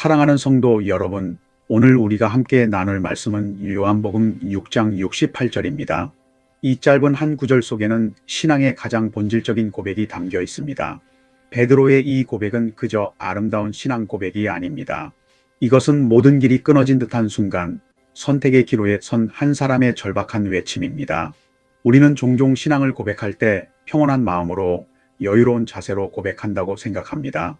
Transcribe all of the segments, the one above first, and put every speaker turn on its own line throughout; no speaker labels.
사랑하는 성도 여러분, 오늘 우리가 함께 나눌 말씀은 요한복음 6장 68절입니다. 이 짧은 한 구절 속에는 신앙의 가장 본질적인 고백이 담겨 있습니다. 베드로의 이 고백은 그저 아름다운 신앙 고백이 아닙니다. 이것은 모든 길이 끊어진 듯한 순간, 선택의 기로에 선 한 사람의 절박한 외침입니다. 우리는 종종 신앙을 고백할 때 평온한 마음으로 여유로운 자세로 고백한다고 생각합니다.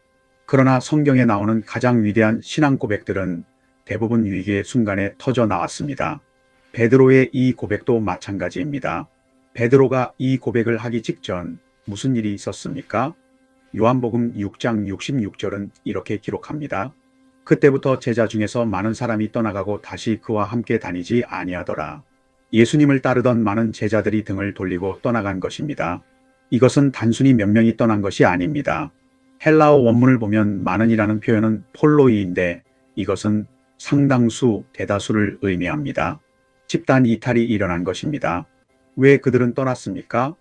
그러나 성경에 나오는 가장 위대한 신앙 고백들은 대부분 위기의 순간에 터져 나왔습니다. 베드로의 이 고백도 마찬가지입니다. 베드로가 이 고백을 하기 직전 무슨 일이 있었습니까? 요한복음 6장 66절은 이렇게 기록합니다. 그때부터 제자 중에서 많은 사람이 떠나가고 다시 그와 함께 다니지 아니하더라. 예수님을 따르던 많은 제자들이 등을 돌리고 떠나간 것입니다. 이것은 단순히 몇 명이 떠난 것이 아닙니다. 헬라어 원문을 보면 많은이라는 표현은 폴로이인데 이것은 상당수, 대다수를 의미합니다. 집단 이탈이 일어난 것입니다. 왜 그들은 떠났습니까?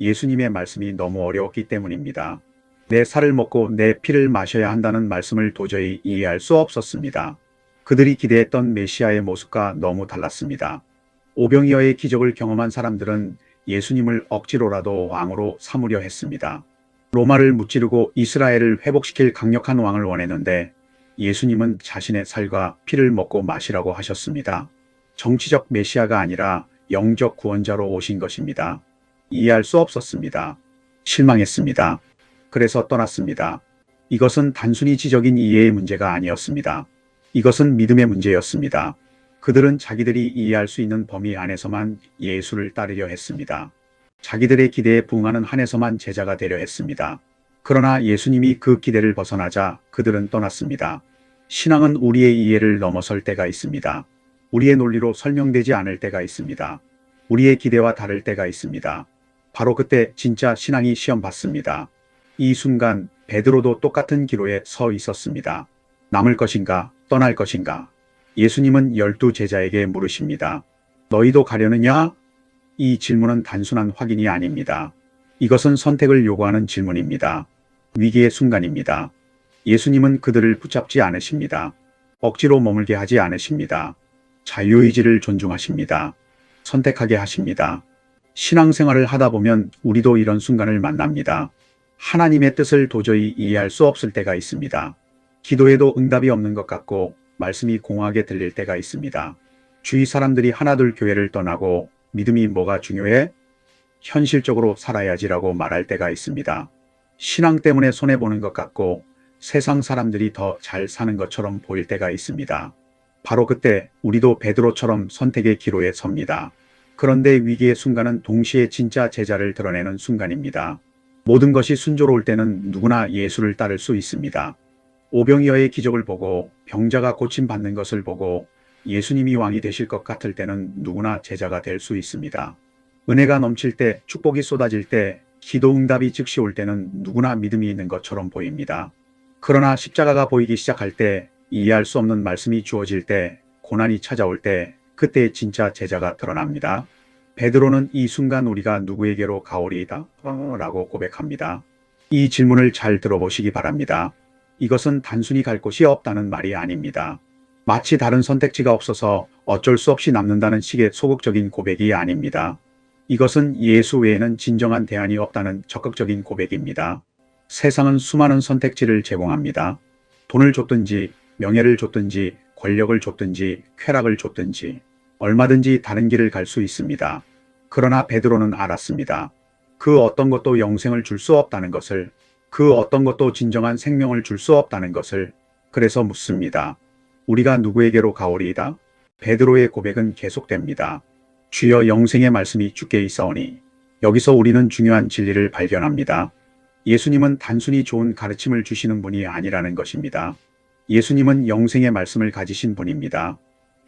예수님의 말씀이 너무 어려웠기 때문입니다. 내 살을 먹고 내 피를 마셔야 한다는 말씀을 도저히 이해할 수 없었습니다. 그들이 기대했던 메시아의 모습과 너무 달랐습니다. 오병이어의 기적을 경험한 사람들은 예수님을 억지로라도 왕으로 삼으려 했습니다. 로마를 무찌르고 이스라엘을 회복시킬 강력한 왕을 원했는데 예수님은 자신의 살과 피를 먹고 마시라고 하셨습니다. 정치적 메시아가 아니라 영적 구원자로 오신 것입니다. 이해할 수 없었습니다. 실망했습니다. 그래서 떠났습니다. 이것은 단순히 지적인 이해의 문제가 아니었습니다. 이것은 믿음의 문제였습니다. 그들은 자기들이 이해할 수 있는 범위 안에서만 예수를 따르려 했습니다. 자기들의 기대에 부응하는 한에서만 제자가 되려 했습니다. 그러나 예수님이 그 기대를 벗어나자 그들은 떠났습니다. 신앙은 우리의 이해를 넘어설 때가 있습니다. 우리의 논리로 설명되지 않을 때가 있습니다. 우리의 기대와 다를 때가 있습니다. 바로 그때 진짜 신앙이 시험 받습니다. 이 순간 베드로도 똑같은 기로에 서 있었습니다. 남을 것인가, 떠날 것인가? 예수님은 12 제자에게 물으십니다. 너희도 가려느냐? 이 질문은 단순한 확인이 아닙니다. 이것은 선택을 요구하는 질문입니다. 위기의 순간입니다. 예수님은 그들을 붙잡지 않으십니다. 억지로 머물게 하지 않으십니다. 자유의지를 존중하십니다. 선택하게 하십니다. 신앙생활을 하다 보면 우리도 이런 순간을 만납니다. 하나님의 뜻을 도저히 이해할 수 없을 때가 있습니다. 기도해도 응답이 없는 것 같고 말씀이 공허하게 들릴 때가 있습니다. 주위 사람들이 하나둘 교회를 떠나고 믿음이 뭐가 중요해? 현실적으로 살아야지라고 말할 때가 있습니다. 신앙 때문에 손해보는 것 같고 세상 사람들이 더 잘 사는 것처럼 보일 때가 있습니다. 바로 그때 우리도 베드로처럼 선택의 기로에 섭니다. 그런데 위기의 순간은 동시에 진짜 제자를 드러내는 순간입니다. 모든 것이 순조로울 때는 누구나 예수를 따를 수 있습니다. 오병이어의 기적을 보고 병자가 고침받는 것을 보고 예수님이 왕이 되실 것 같을 때는 누구나 제자가 될 수 있습니다. 은혜가 넘칠 때, 축복이 쏟아질 때, 기도 응답이 즉시 올 때는 누구나 믿음이 있는 것처럼 보입니다. 그러나 십자가가 보이기 시작할 때, 이해할 수 없는 말씀이 주어질 때, 고난이 찾아올 때, 그때 진짜 제자가 드러납니다. 베드로는 이 순간 우리가 누구에게로 가오리이다? 라고 고백합니다. 이 질문을 잘 들어보시기 바랍니다. 이것은 단순히 갈 곳이 없다는 말이 아닙니다. 마치 다른 선택지가 없어서 어쩔 수 없이 남는다는 식의 소극적인 고백이 아닙니다. 이것은 예수 외에는 진정한 대안이 없다는 적극적인 고백입니다. 세상은 수많은 선택지를 제공합니다. 돈을 줬든지, 명예를 줬든지, 권력을 줬든지, 쾌락을 줬든지, 얼마든지 다른 길을 갈 수 있습니다. 그러나 베드로는 알았습니다. 그 어떤 것도 영생을 줄 수 없다는 것을, 그 어떤 것도 진정한 생명을 줄 수 없다는 것을. 그래서 묻습니다. 우리가 누구에게로 가오리이다? 베드로의 고백은 계속됩니다. 주여, 영생의 말씀이 주께 있사오니. 여기서 우리는 중요한 진리를 발견합니다. 예수님은 단순히 좋은 가르침을 주시는 분이 아니라는 것입니다. 예수님은 영생의 말씀을 가지신 분입니다.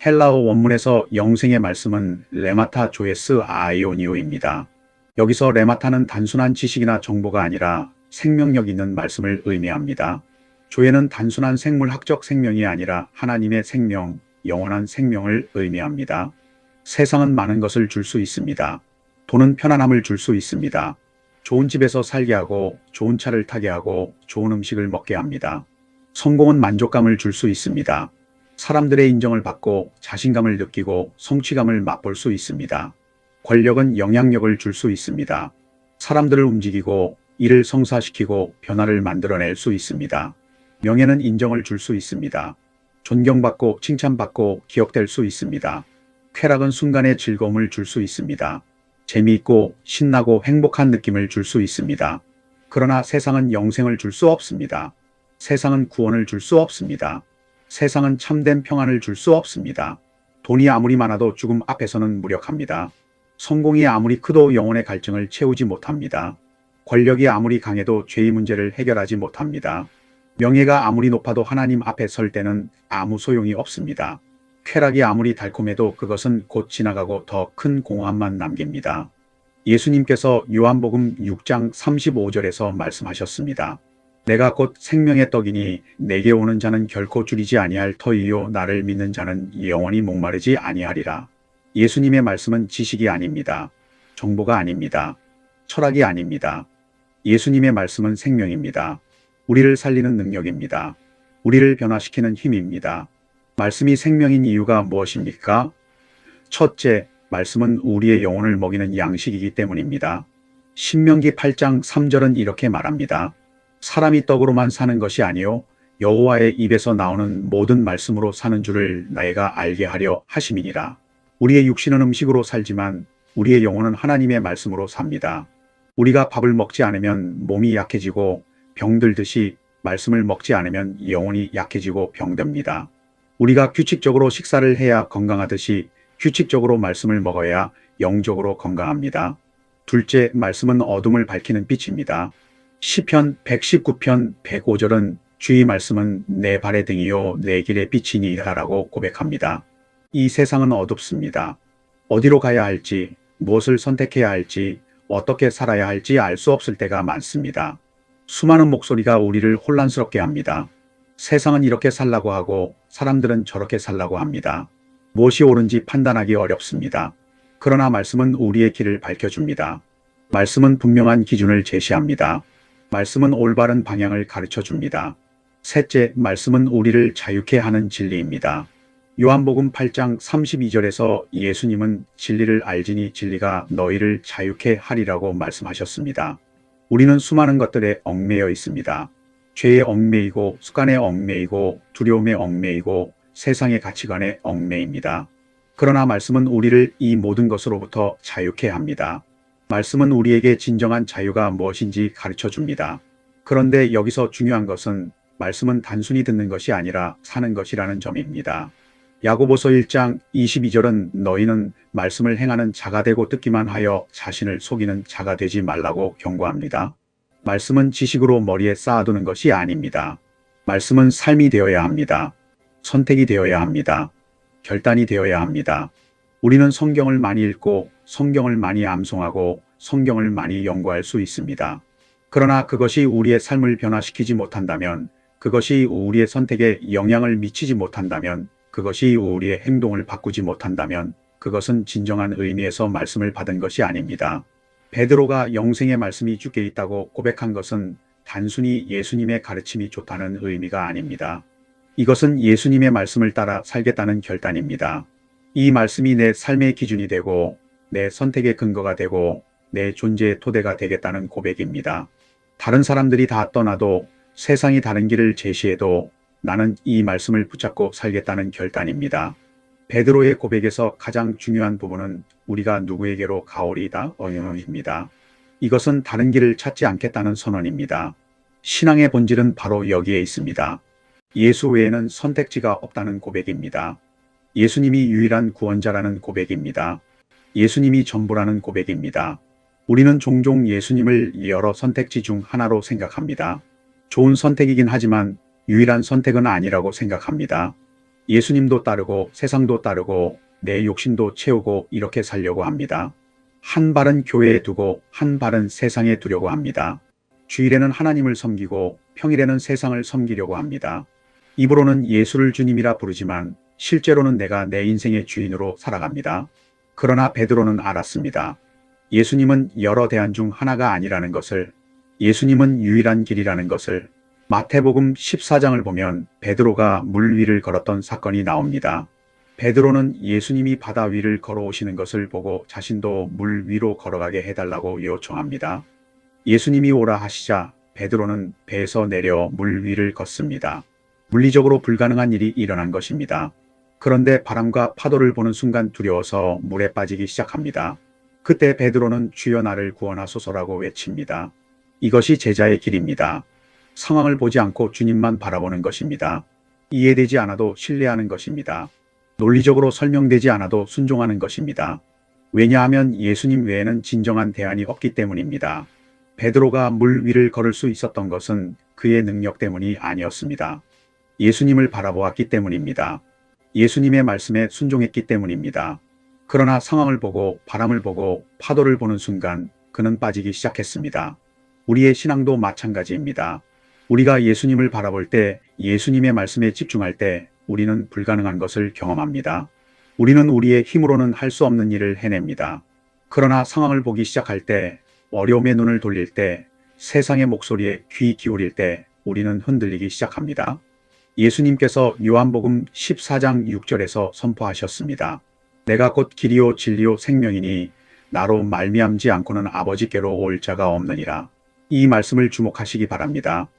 헬라어 원문에서 영생의 말씀은 레마타 조에스 아이오니오입니다. 여기서 레마타는 단순한 지식이나 정보가 아니라 생명력 있는 말씀을 의미합니다. 조에는 단순한 생물학적 생명이 아니라 하나님의 생명, 영원한 생명을 의미합니다. 세상은 많은 것을 줄 수 있습니다. 돈은 편안함을 줄 수 있습니다. 좋은 집에서 살게 하고 좋은 차를 타게 하고 좋은 음식을 먹게 합니다. 성공은 만족감을 줄 수 있습니다. 사람들의 인정을 받고 자신감을 느끼고 성취감을 맛볼 수 있습니다. 권력은 영향력을 줄 수 있습니다. 사람들을 움직이고 일을 성사시키고 변화를 만들어낼 수 있습니다. 명예는 인정을 줄 수 있습니다. 존경받고 칭찬받고 기억될 수 있습니다. 쾌락은 순간의 즐거움을 줄 수 있습니다. 재미있고 신나고 행복한 느낌을 줄 수 있습니다. 그러나 세상은 영생을 줄 수 없습니다. 세상은 구원을 줄 수 없습니다. 세상은 참된 평안을 줄 수 없습니다. 돈이 아무리 많아도 죽음 앞에서는 무력합니다. 성공이 아무리 커도 영혼의 갈증을 채우지 못합니다. 권력이 아무리 강해도 죄의 문제를 해결하지 못합니다. 명예가 아무리 높아도 하나님 앞에 설 때는 아무 소용이 없습니다. 쾌락이 아무리 달콤해도 그것은 곧 지나가고 더 큰 공허함만 남깁니다. 예수님께서 요한복음 6장 35절에서 말씀하셨습니다. 내가 곧 생명의 떡이니 내게 오는 자는 결코 줄이지 아니할 터이요 나를 믿는 자는 영원히 목마르지 아니하리라. 예수님의 말씀은 지식이 아닙니다. 정보가 아닙니다. 철학이 아닙니다. 예수님의 말씀은 생명입니다. 우리를 살리는 능력입니다. 우리를 변화시키는 힘입니다. 말씀이 생명인 이유가 무엇입니까? 첫째, 말씀은 우리의 영혼을 먹이는 양식이기 때문입니다. 신명기 8장 3절은 이렇게 말합니다. 사람이 떡으로만 사는 것이 아니요 여호와의 입에서 나오는 모든 말씀으로 사는 줄을 너희가 알게 하려 하심이니라. 우리의 육신은 음식으로 살지만 우리의 영혼은 하나님의 말씀으로 삽니다. 우리가 밥을 먹지 않으면 몸이 약해지고 병들듯이 말씀을 먹지 않으면 영혼이 약해지고 병듭니다. 우리가 규칙적으로 식사를 해야 건강하듯이 규칙적으로 말씀을 먹어야 영적으로 건강합니다. 둘째, 말씀은 어둠을 밝히는 빛입니다. 시편 119편 105절은 주의 말씀은 내 발의 등이요 내 길의 빛이니라라고 고백합니다. 이 세상은 어둡습니다. 어디로 가야 할지, 무엇을 선택해야 할지, 어떻게 살아야 할지 알 수 없을 때가 많습니다. 수많은 목소리가 우리를 혼란스럽게 합니다. 세상은 이렇게 살라고 하고 사람들은 저렇게 살라고 합니다. 무엇이 옳은지 판단하기 어렵습니다. 그러나 말씀은 우리의 길을 밝혀줍니다. 말씀은 분명한 기준을 제시합니다. 말씀은 올바른 방향을 가르쳐 줍니다. 셋째, 말씀은 우리를 자유케 하는 진리입니다. 요한복음 8장 32절에서 예수님은 진리를 알지니 진리가 너희를 자유케 하리라고 말씀하셨습니다. 우리는 수많은 것들에 얽매여 있습니다. 죄에 얽매이고 습관에 얽매이고 두려움에 얽매이고 세상의 가치관에 얽매입니다. 그러나 말씀은 우리를 이 모든 것으로부터 자유케 합니다. 말씀은 우리에게 진정한 자유가 무엇인지 가르쳐 줍니다. 그런데 여기서 중요한 것은 말씀은 단순히 듣는 것이 아니라 사는 것이라는 점입니다. 야고보서 1장 22절은 너희는 말씀을 행하는 자가 되고 듣기만 하여 자신을 속이는 자가 되지 말라고 경고합니다. 말씀은 지식으로 머리에 쌓아두는 것이 아닙니다. 말씀은 삶이 되어야 합니다. 선택이 되어야 합니다. 결단이 되어야 합니다. 우리는 성경을 많이 읽고 성경을 많이 암송하고 성경을 많이 연구할 수 있습니다. 그러나 그것이 우리의 삶을 변화시키지 못한다면, 그것이 우리의 선택에 영향을 미치지 못한다면, 그것이 우리의 행동을 바꾸지 못한다면 그것은 진정한 의미에서 말씀을 받은 것이 아닙니다. 베드로가 영생의 말씀이 주께 있다고 고백한 것은 단순히 예수님의 가르침이 좋다는 의미가 아닙니다. 이것은 예수님의 말씀을 따라 살겠다는 결단입니다. 이 말씀이 내 삶의 기준이 되고 내 선택의 근거가 되고 내 존재의 토대가 되겠다는 고백입니다. 다른 사람들이 다 떠나도 세상이 다른 길을 제시해도 나는 이 말씀을 붙잡고 살겠다는 결단입니다. 베드로의 고백에서 가장 중요한 부분은 우리가 누구에게로 가오리이다 입니다. 이것은 다른 길을 찾지 않겠다는 선언입니다. 신앙의 본질은 바로 여기에 있습니다. 예수 외에는 선택지가 없다는 고백입니다. 예수님이 유일한 구원자라는 고백입니다. 예수님이 전부라는 고백입니다. 우리는 종종 예수님을 여러 선택지 중 하나로 생각합니다. 좋은 선택이긴 하지만 유일한 선택은 아니라고 생각합니다. 예수님도 따르고 세상도 따르고 내 욕심도 채우고 이렇게 살려고 합니다. 한 발은 교회에 두고 한 발은 세상에 두려고 합니다. 주일에는 하나님을 섬기고 평일에는 세상을 섬기려고 합니다. 입으로는 예수를 주님이라 부르지만 실제로는 내가 내 인생의 주인으로 살아갑니다. 그러나 베드로는 알았습니다. 예수님은 여러 대안 중 하나가 아니라는 것을, 예수님은 유일한 길이라는 것을, 마태복음 14장을 보면 베드로가 물 위를 걸었던 사건이 나옵니다. 베드로는 예수님이 바다 위를 걸어오시는 것을 보고 자신도 물 위로 걸어가게 해달라고 요청합니다. 예수님이 오라 하시자 베드로는 배에서 내려 물 위를 걷습니다. 물리적으로 불가능한 일이 일어난 것입니다. 그런데 바람과 파도를 보는 순간 두려워서 물에 빠지기 시작합니다. 그때 베드로는 주여 나를 구원하소서라고 외칩니다. 이것이 제자의 길입니다. 상황을 보지 않고 주님만 바라보는 것입니다. 이해되지 않아도 신뢰하는 것입니다. 논리적으로 설명되지 않아도 순종하는 것입니다. 왜냐하면 예수님 외에는 진정한 대안이 없기 때문입니다. 베드로가 물 위를 걸을 수 있었던 것은 그의 능력 때문이 아니었습니다. 예수님을 바라보았기 때문입니다. 예수님의 말씀에 순종했기 때문입니다. 그러나 상황을 보고 바람을 보고 파도를 보는 순간 그는 빠지기 시작했습니다. 우리의 신앙도 마찬가지입니다. 우리가 예수님을 바라볼 때, 예수님의 말씀에 집중할 때 우리는 불가능한 것을 경험합니다. 우리는 우리의 힘으로는 할 수 없는 일을 해냅니다. 그러나 상황을 보기 시작할 때, 어려움의 눈을 돌릴 때, 세상의 목소리에 귀 기울일 때 우리는 흔들리기 시작합니다. 예수님께서 요한복음 14장 6절에서 선포하셨습니다. 내가 곧 길이요 진리요 생명이니 나로 말미암지 않고는 아버지께로 올 자가 없느니라. 이 말씀을 주목하시기 바랍니다.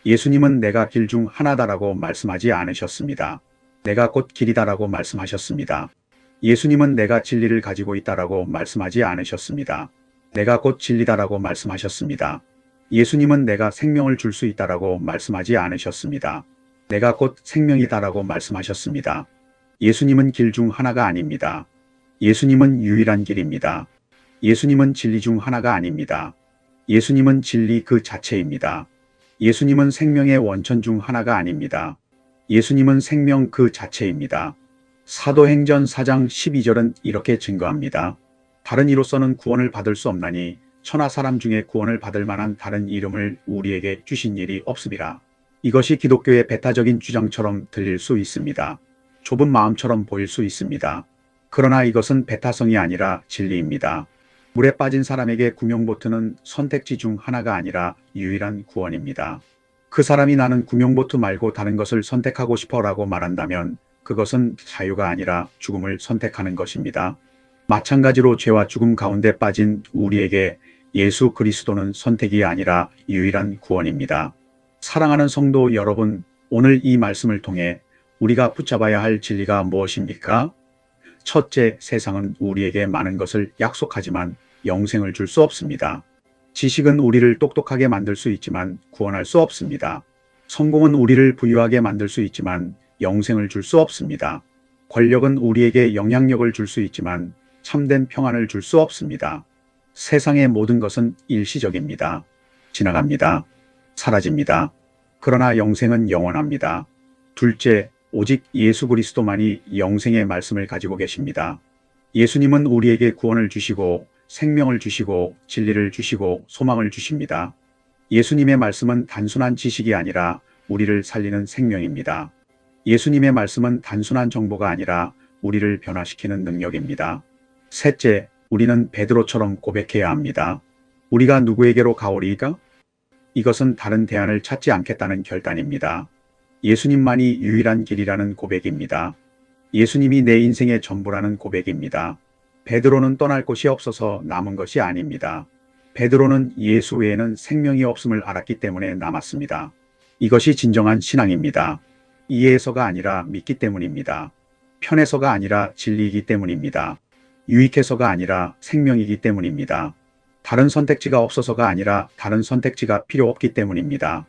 예수님은 내가 길 중 하나다라고 말씀하지 않으셨습니다. 내가 곧 길이다라고 말씀하셨습니다. 예수님은 내가 진리를 가지고 있다라고 말씀하지 않으셨습니다. 내가 곧 진리다라고 말씀하셨습니다. 예수님은 내가 생명을 줄 수 있다라고 말씀하지 않으셨습니다. 내가 곧 생명이다라고 말씀하셨습니다. 예수님은 길 중 하나가 아닙니다. 예수님은 유일한 길입니다. 예수님은 진리 중 하나가 아닙니다. 예수님은 진리 그 자체입니다. 예수님은 생명의 원천 중 하나가 아닙니다. 예수님은 생명 그 자체입니다. 사도행전 4장 12절은 이렇게 증거합니다. 다른 이로서는 구원을 받을 수 없나니 천하 사람 중에 구원을 받을 만한 다른 이름을 우리에게 주신 일이 없음이라. 이것이 기독교의 배타적인 주장처럼 들릴 수 있습니다. 좁은 마음처럼 보일 수 있습니다. 그러나 이것은 배타성이 아니라 진리입니다. 물에 빠진 사람에게 구명보트는 선택지 중 하나가 아니라 유일한 구원입니다. 그 사람이 나는 구명보트 말고 다른 것을 선택하고 싶어라고 말한다면 그것은 자유가 아니라 죽음을 선택하는 것입니다. 마찬가지로 죄와 죽음 가운데 빠진 우리에게 예수 그리스도는 선택이 아니라 유일한 구원입니다. 사랑하는 성도 여러분, 오늘 이 말씀을 통해 우리가 붙잡아야 할 진리가 무엇입니까? 첫째, 세상은 우리에게 많은 것을 약속하지만 영생을 줄 수 없습니다. 지식은 우리를 똑똑하게 만들 수 있지만 구원할 수 없습니다. 성공은 우리를 부유하게 만들 수 있지만 영생을 줄 수 없습니다. 권력은 우리에게 영향력을 줄 수 있지만 참된 평안을 줄 수 없습니다. 세상의 모든 것은 일시적입니다. 지나갑니다. 사라집니다. 그러나 영생은 영원합니다. 둘째, 오직 예수 그리스도만이 영생의 말씀을 가지고 계십니다. 예수님은 우리에게 구원을 주시고 생명을 주시고 진리를 주시고 소망을 주십니다. 예수님의 말씀은 단순한 지식이 아니라 우리를 살리는 생명입니다. 예수님의 말씀은 단순한 정보가 아니라 우리를 변화시키는 능력입니다. 셋째, 우리는 베드로처럼 고백해야 합니다. 우리가 누구에게로 가오리이까? 이것은 다른 대안을 찾지 않겠다는 결단입니다. 예수님만이 유일한 길이라는 고백입니다. 예수님이 내 인생의 전부라는 고백입니다. 베드로는 떠날 곳이 없어서 남은 것이 아닙니다. 베드로는 예수 외에는 생명이 없음을 알았기 때문에 남았습니다. 이것이 진정한 신앙입니다. 이해해서가 아니라 믿기 때문입니다. 편해서가 아니라 진리이기 때문입니다. 유익해서가 아니라 생명이기 때문입니다. 다른 선택지가 없어서가 아니라 다른 선택지가 필요 없기 때문입니다.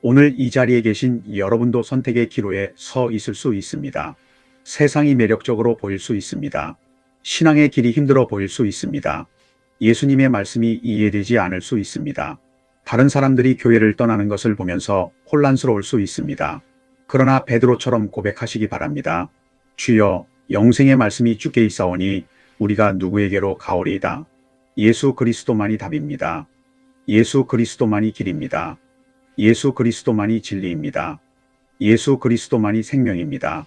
오늘 이 자리에 계신 여러분도 선택의 기로에 서 있을 수 있습니다. 세상이 매력적으로 보일 수 있습니다. 신앙의 길이 힘들어 보일 수 있습니다. 예수님의 말씀이 이해되지 않을 수 있습니다. 다른 사람들이 교회를 떠나는 것을 보면서 혼란스러울 수 있습니다. 그러나 베드로처럼 고백하시기 바랍니다. 주여, 영생의 말씀이 주께 있사오니 우리가 누구에게로 가오리이다. 예수 그리스도만이 답입니다. 예수 그리스도만이 길입니다. 예수 그리스도만이 진리입니다. 예수 그리스도만이 생명입니다.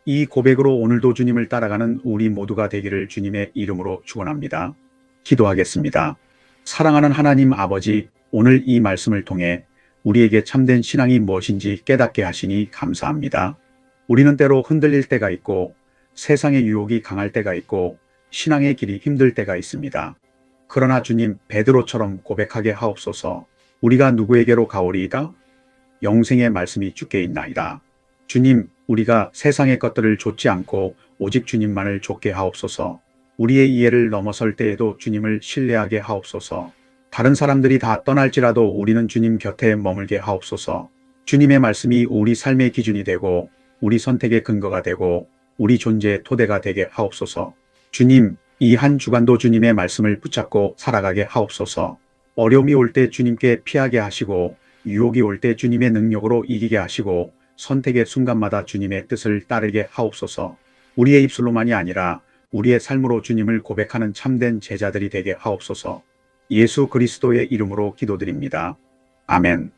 이 고백으로 오늘도 주님을 따라가는 우리 모두가 되기를 주님의 이름으로 축원합니다. 기도하겠습니다. 사랑하는 하나님 아버지, 오늘 이 말씀을 통해 우리에게 참된 신앙이 무엇인지 깨닫게 하시니 감사합니다. 우리는 때로 흔들릴 때가 있고 세상의 유혹이 강할 때가 있고 신앙의 길이 힘들 때가 있습니다. 그러나 주님, 베드로처럼 고백하게 하옵소서. 우리가 누구에게로 가오리이다? 영생의 말씀이 주께 있나이다. 주님, 우리가 세상의 것들을 좇지 않고 오직 주님만을 좇게 하옵소서. 우리의 이해를 넘어설 때에도 주님을 신뢰하게 하옵소서. 다른 사람들이 다 떠날지라도 우리는 주님 곁에 머물게 하옵소서. 주님의 말씀이 우리 삶의 기준이 되고 우리 선택의 근거가 되고 우리 존재의 토대가 되게 하옵소서. 주님, 이 한 주간도 주님의 말씀을 붙잡고 살아가게 하옵소서. 어려움이 올 때 주님께 피하게 하시고 유혹이 올 때 주님의 능력으로 이기게 하시고 선택의 순간마다 주님의 뜻을 따르게 하옵소서. 우리의 입술로만이 아니라 우리의 삶으로 주님을 고백하는 참된 제자들이 되게 하옵소서. 예수 그리스도의 이름으로 기도드립니다. 아멘.